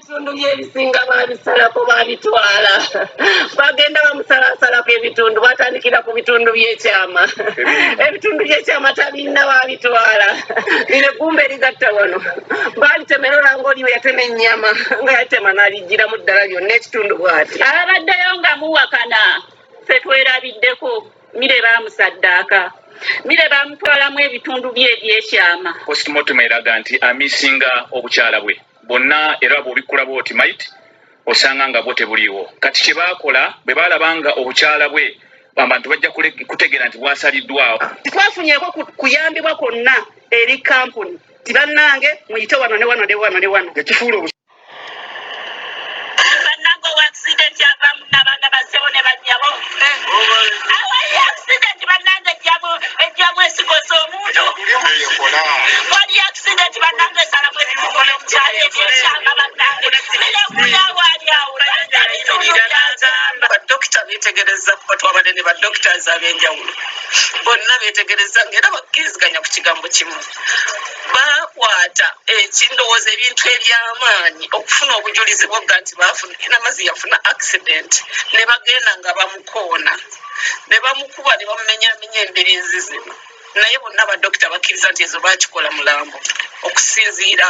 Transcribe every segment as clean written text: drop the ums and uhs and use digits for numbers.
ebitundu by'ebisinga baabisalako baabitwala bagenda bamusalasalako ebitundu batandikira ku bitundu by'ekyama ebitundu by'ekyama tabinna baabitwala lino eggumba erigatta wano baalitemera ng'oli yatema ennyama nga yatema n'aligiramu ddala byonna ekitundu bw'ati abaddeyo nga muwakana ffe twerabiddeko mire baamusaddaaka mire baamutwalamu ebitundu bye ebyekyama postmortem eraga nti amisinga obukyala bwe bonna era bw'obikkula bw'oti maiti osanga nga bwo tebuliiwo kati kye baakola bwe baalabanga obukyala bwe abantu bajja kutegeera nti bwasaliddwawo twafunyeeko kuyambibwa kwonna eri kampuni tibannange muyite wano ne wano ne wano ne wano yakifuula bannange owakisidenti avaamu n'abaana bassebo ne bannyabo awali akisidenti bannange ejjamu ensigo z'omuntu wali akisidenti bannange esalamu ebitundu by'omukyalo ebyekyama bannange birekulyawo ali awo badokita beetegereza batwabadde ne badokitazi ab'enjawulo bonna beetegereza ng'era bakkiriziganya ku kigambo kimu baakwata ekindowooza ebintu eby'amaanyi okufuna obujulizi bwogga nti Namazzi yafuna accident ne bagenda nga bamukoona ne bamukuba ne bamumenyaamenya embiriizi zino naye bonna badokita bakkiriza nti ezo baakikola mulambo okusinziira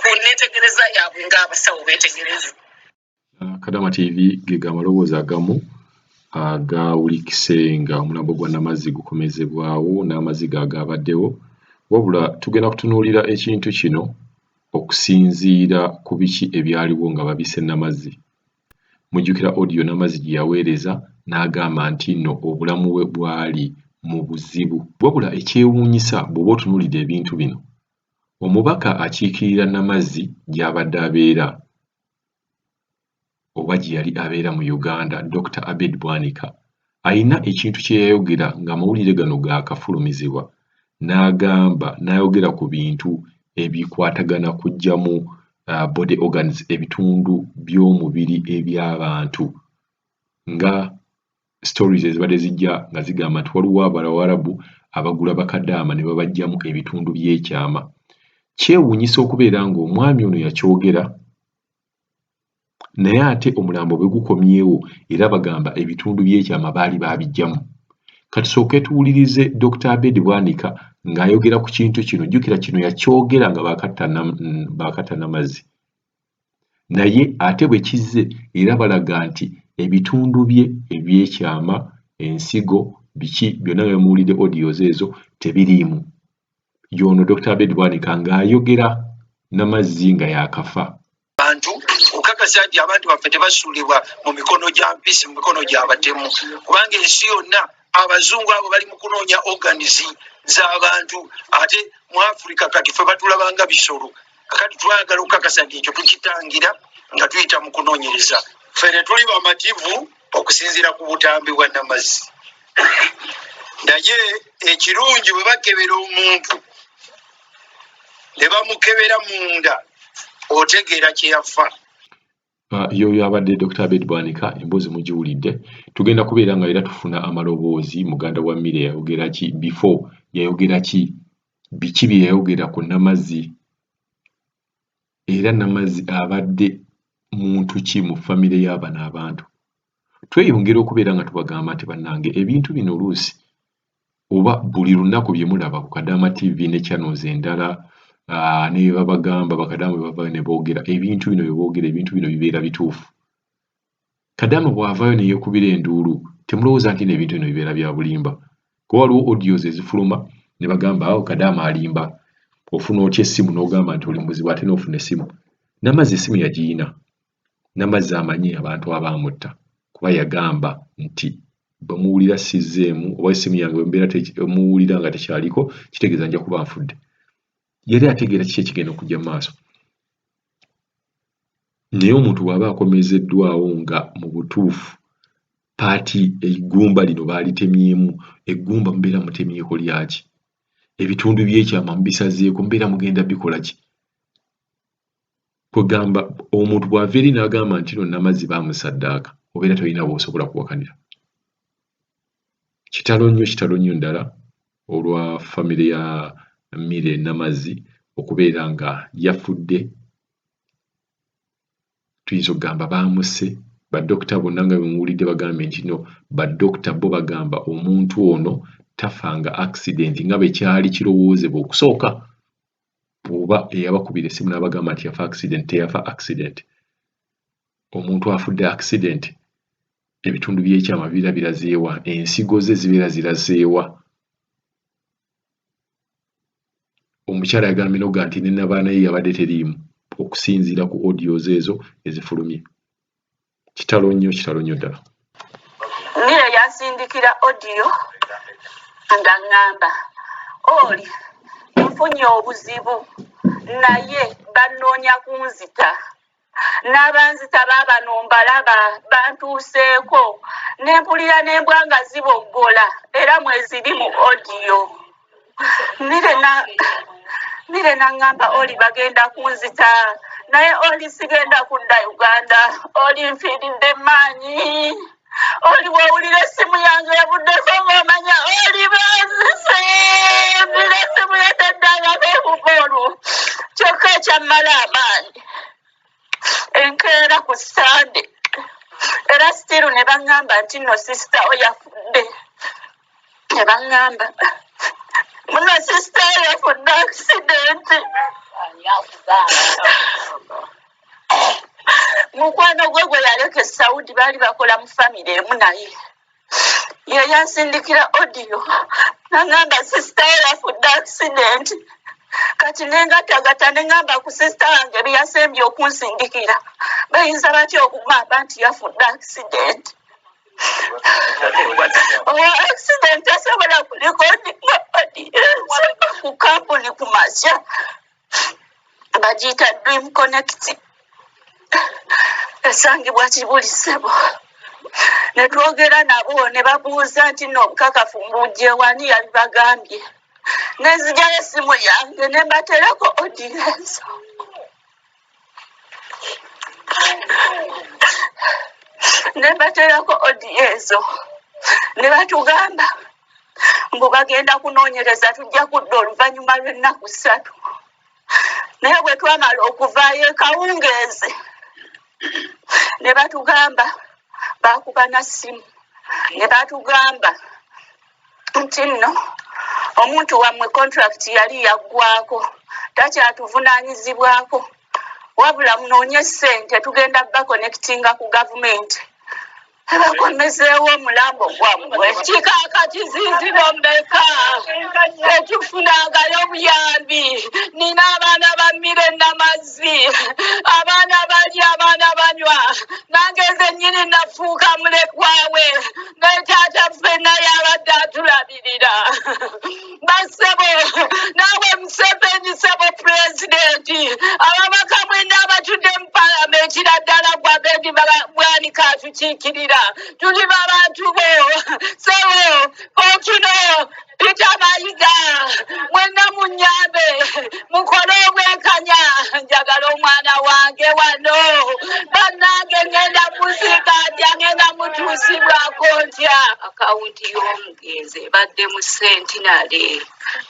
ku neetegereza yaabwe ng'abasawo beetegereza. Kadama TV gega amaloboozi agamu agawulikise nga omulambo gwa Namazzi gukomezebwawo n'amaziga agabaddewo wabula tugenda kutunuulira ekintu kino okusinziira ku biki ebyaliwo nga babise Namazzi. Mujjukira audio Namazzi gye yaweereza n'agamba nti nno obulamu bwe bwali mu buzibu wabula ekyewuunyisa bw'oba otunuulira ebintu bino omubaka akiikirira Namazzi gy'abadde abeera oba gye yali abeera mu Uganda Dr. Abed Bwanika ayina ekintu kye yayogera ng'amawulire gano gaakafulumizibwa n'ayogera ku bintu ebikwatagana kuggyamu body organs ebitundu by'omubiri eby'abantu nga stories ezibadde zijja nga zigamba nti waliwo Abawarabu abagula bakadaama ne babajjamu ebitundu by'ekyama. Kyewuunyisa okubeera ng'omwami ono yakyogera naye ate omulambo bwe gukomyewo era bagamba ebitundu by'ekyama baali baabijjamu. Katusooke tuwulirize Dr. Abed Bwanika ng'ayogera ku kintu kino. Jjukira kino yakyogera nga baakatta Namazzi naye ate bwe kizze era balaga nti ebitundu bye ebyekyama ensigo biki byonna byamuwulidde audios ezo tebiriimu. Y'ono Dr. Abed Bwanika ng'ayogera Namazzi nga yaakafa. Bantu okakasa nti abantu baffe tebasuulibwa mu mikono gya mpisi, mu mikono gy'abatemu, kubanga ensi yonna abazungu abo bali mu kunoonya organizi z'abantu ate mu Afirika kati ffe batulabanga bisolo. Kakati twagala okukakasa nti ekyo tukitangira nga tuyita mu kunoonyereza. Ffe ne tuli bamativu okusinziira ku butambi bwa Namazzi. Naye ekirungi bwe bakebera omuntu ne bamukebera munda otegeera kye yafa. Yoyo abadde Dr. Abed Bwanika emboozi mugiwulidde. Tugenda kubeera nga era tufuna amaloboozi. Muganda wa Mire yayogera ki before yayogera ki biki bye yayogera ku Namazzi era Namazzi abadde muntu ki mu famire y'abano abantu. Tweyongera okubeera nga tubagamba nti bannange ebintu bino oluusi oba buli lunaku bye mulaba ku Kadama TV ne channels endala ne babagamba bakadamu bava ne boogera ebintu bino beboogera ebintu bino bibeera bituufu. Kadamu bw'avaayo ne yeekubira enduulu temulowooza nti n'ebintu bino bibeera bya bulimba. Kuba waliwo audios ezifuluma ne bagamba awo Kadamu alimba. Ofuna otya essimu n'ogamba nti oli muzibu ate n'ofuna essimu. Namazzi essimu yagiyina. Namazzi amanyi abantu abaamutta kuba yagamba nti bamuwulira sizzeemu oba essimu yange bwe mbeera muwulira nga tekyaliko kitegeeza nja kuba nfudde. Yali ategeera kiki ekigenda okujja mu maaso. Naye omuntu bw'aba akomezeddwawo nga mu butuufu paati eggumba lino baalitemyemu eggumba mubeera mutemyeko lyaki ebitundu by'ekyama mubisazeeko mubeera mugenda bikola ki. Kwegamba omuntu bw'ava eri n'agamba nti no Namazzi baamusaddaaka obeera tolina bw'osobola kuwakanira. Kitalo nnyo ddala olwa famire ya Mire Namazzi okubeera nga yafudde tuyinza okugamba baamuse badokita bonna nga bemuwulidde bagambye nti no badokita bo bagamba omuntu ono tafanga accident nga bwe kyali kirowoozebwa okusooka oba eyabakubira essimu n'abagamba nti yafa accident teyafa accident omuntu afudde accident ebitundu by'ekyama bibeera birazeewa ensigo ze zibeera zirazeewa omukyala yagambye noga nti ne Nabaana ye yabadde teriimu okusinziira ku audios ezo ezifulumye kitalo nnyo ddala Nire yasindikira audio nga ngamba oli nfunye obuzibu naye banoonya kunzita n'abanzita baabano mbalaba bantuuseeko n'empulira n'embwa nga ziboggola era mweziri mu audio Nire nangamba oli bagenda kunzita naye oli sigenda kudda Uganda oli nfiiridde maanyi oli bw'owulira essimu yange yabuddeko ng'omanya oli banzise mpira essimu yateddangako okukoolu kyokka ekyammala amaanyi enkeera ku Sande era stiru ne baŋŋamba nti nno sisita we yafudde ne baŋŋamba muno sisita we yafudde akisidenti mukwano gwe yaleka e Saudi baali bakola mu famire emu naye ye yansindikira audio naŋŋamba sisita we yafudde akisidenti kati nengatagata neŋŋamba ku sisita wange beyasembye okunsindikira bayinza batya okugamba nti yafudde akisidenti accident asobola kulikodinga ku kampuni ku makya bagiyita Dream Connect esangibwa Kibulisebo ne twogera nabo ne babuuza nti nno obukakafu mbuggyeewani yali bagambye nenzigyayo essimu yange ne mbatereko odiyenso ne baterako odiyenso ne batugamba mbu bagenda kunoonyereza tujja kudda oluvannyuma lw'ennaku 3 naye bwe twamala okuvaayo ekawungeezi ne batugamba baakuba na ssimu ne batugamba nti nno omuntu wammwe contract yali yaggwako takyatuvunaanyizibwako wabula munoonye ssente tugenda bakonekitinga ku gavumenti bakomezeewo omulambo gwammwe kikaakati ziziro mmeka tetufunangayo buyambi nina abaana bammire Namazzi abaana balya abaana banywa nange nzennyini nafuuka mulekwawe ne taata ffenna yabadde atulabirira bassebo naawe Museveni ssebo pulezidenti ababaka mwenna abatudde mu palamenti naddala gwabendi bwanika atukiikirira tuli babantu bo sebo okino Peter Mayiga mwenna munnyambe mukole obwenkanya njagala omwana wange wano bannange ngenda muzika ngenda mutuusibwako ntya akawunti y'omugenzi ebadde mu sentinale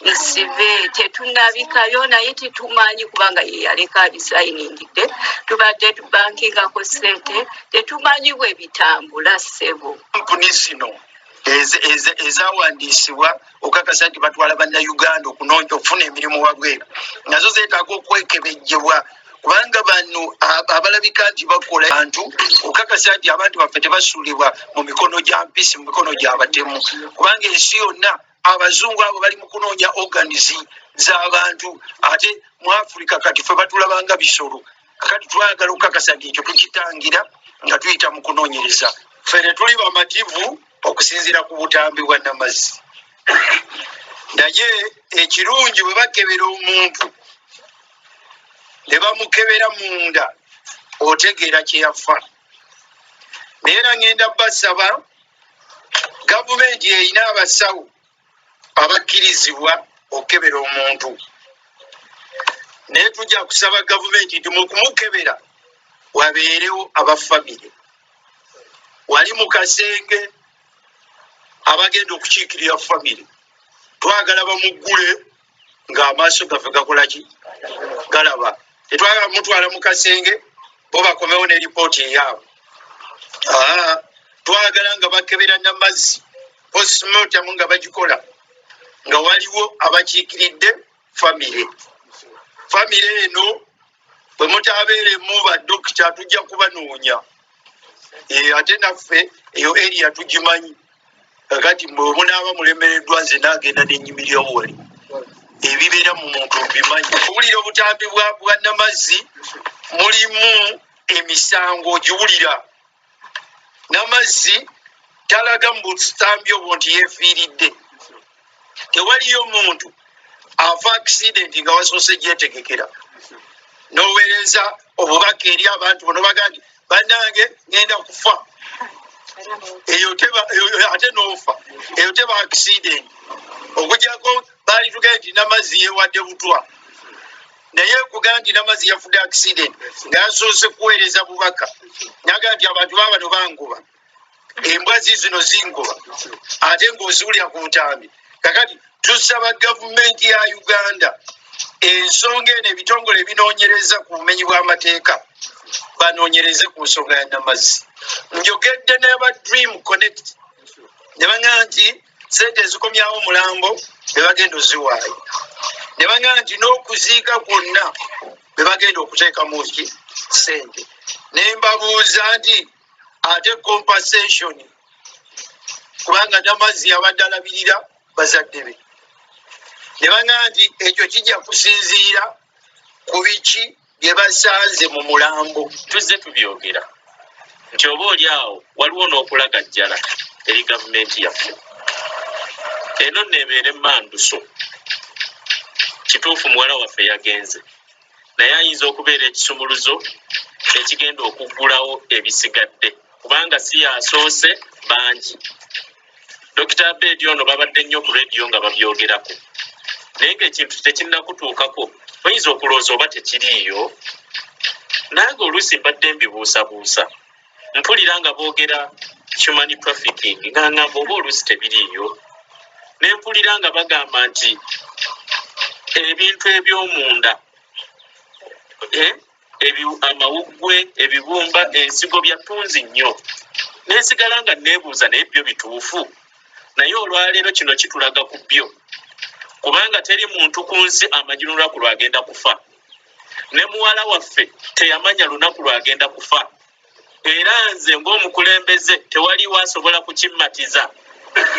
nsibe tetunabikayo naye tetumanyi kubanga ye yaleka abisayiningidde tubadde tubankingako ssente tetumanyi bwe bitambula ssebo kampuni zino ezawandiisibwa okakasa nti batwala bannayuganda okunoonya okufuna emirimu wabweru nazo zeetaaga okwekebejjebwa kubanga bano abalabika nti bakola bantu okakasa nti abantu baffe tebasuulibwa mu mikono gya mpisi mu mikono gy'abatemu kubanga ensi yonna abazungu abo bali mu kunoonya organisi z'abantu ate mu Afirika kati ffe batulabanga bisolo kakati twagala okukakasa nti ekyo tukitangira nga tuyita mu kunoonyereza ffe ne tuli bamativu okusinziira ku butambi bwa Namazzi naye ekirungi bwe bakebera omuntu ne bamukebera munda otegeera kye yafa naye era ngenda basaba gavumenti erina abasawo abakkirizibwa okukebera omuntu naye tujja kusaba gavumenti nti mu kumukebera wabeerewo abafamire wali mu kasenge abagenda okukiikirira famire twagala bamuggule ng'amaaso gaffe gakola ki galaba tetwagala mutwala mu kasenge bo bakomewo ne lipooti eyaabwe. Twagala nga bakebera Namazzi postmortem nga bagikola nga waliwo abakiikiridde famire eno bwe mutabeeremu badokita tujja kubanoonya ate naffe eyo area tugimanyi kakati bwe munaaba mulemereddwa nze naagenda nenyimiryawo wali ebibeera mu muntu bimanyi. Okuwulira obutambi bwa Namazzi mulimu emisango giwulira. Namazzi talaga mu butambi obwo nti yeefiiridde. Tewaliyo muntu afa accident nga wasoose gyetegekera noweereza obubaka eri abantu bono baga nti bannange ngenda kufa ate noofa eyo teba accident. Okujjako baali tugenda nti Namazzi yeewadde butwa naye kugaa nti Namazzi yafudde accident nga yasoose kuweereza bubaka naga nti abantu babano bangoba embwa zino zingoba ate ng'oziwulira ku butambi. Kakati tusaba gavumenti ya Uganda ensonga eno ebitongole ebinoonyereza ku bumenyi bw'amateeka banoonyereze ku nsonga ya Namazzi. Njogedde n'aba Dream Connect ne baŋŋamba nti sente ezikomyawo omulambo be bagenda oziwaayo, ne baŋŋamba nti n'okuziika kwonna be bagenda okuteekamu ki sente. Ne mbabuuza nti ate compensation kubanga Namazzi abadde alabirira bazadde be, ne baŋŋamba nti ekyo kijja kusinziira ku biki bye basanze mu mulambo. Tuzze tubyogera nti oba oli awo waliwo n'okulagajjala eri gavumenti yaffe eno neebeera emmanduso. Kituufu muwala waffe yagenze naye ayinza okubeera ekisumuluzo ekigenda okuggulawo ebisigadde kubanga si yasoose bangi. Dr. Abedi ono babadde nnyo ku rediyo nga babyogerako naye ng'ekintu tekinnakutuukako oyinza okulowooza oba tekiriiyo. Nange oluusi mbadde mbibuusabuusa mpulira nga boogera human trafficking nga ngamba oba oluusi tebiriiyo, ne mpulira nga bagamba nti ebintu eby'omunda amawuggwe, ebibumba, ensigo bya ttunzi nnyo. Neesigala nga neebuuza naye byo bituufu? Naye olwaleero kino kitulaga ku byo kubanga teri muntu ku nsi amanyi lunaku lwagenda kufa, ne muwala waffe teyamanya lunaku lwagenda kufa. Era nze ng'omukulembeze tewaliwo asobola kukimmatiza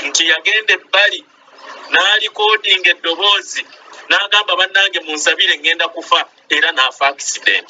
nti yagenda ebbali n'alikoodinga eddoboozi n'agamba bannange munsabire ngenda kufa era n'afa accident.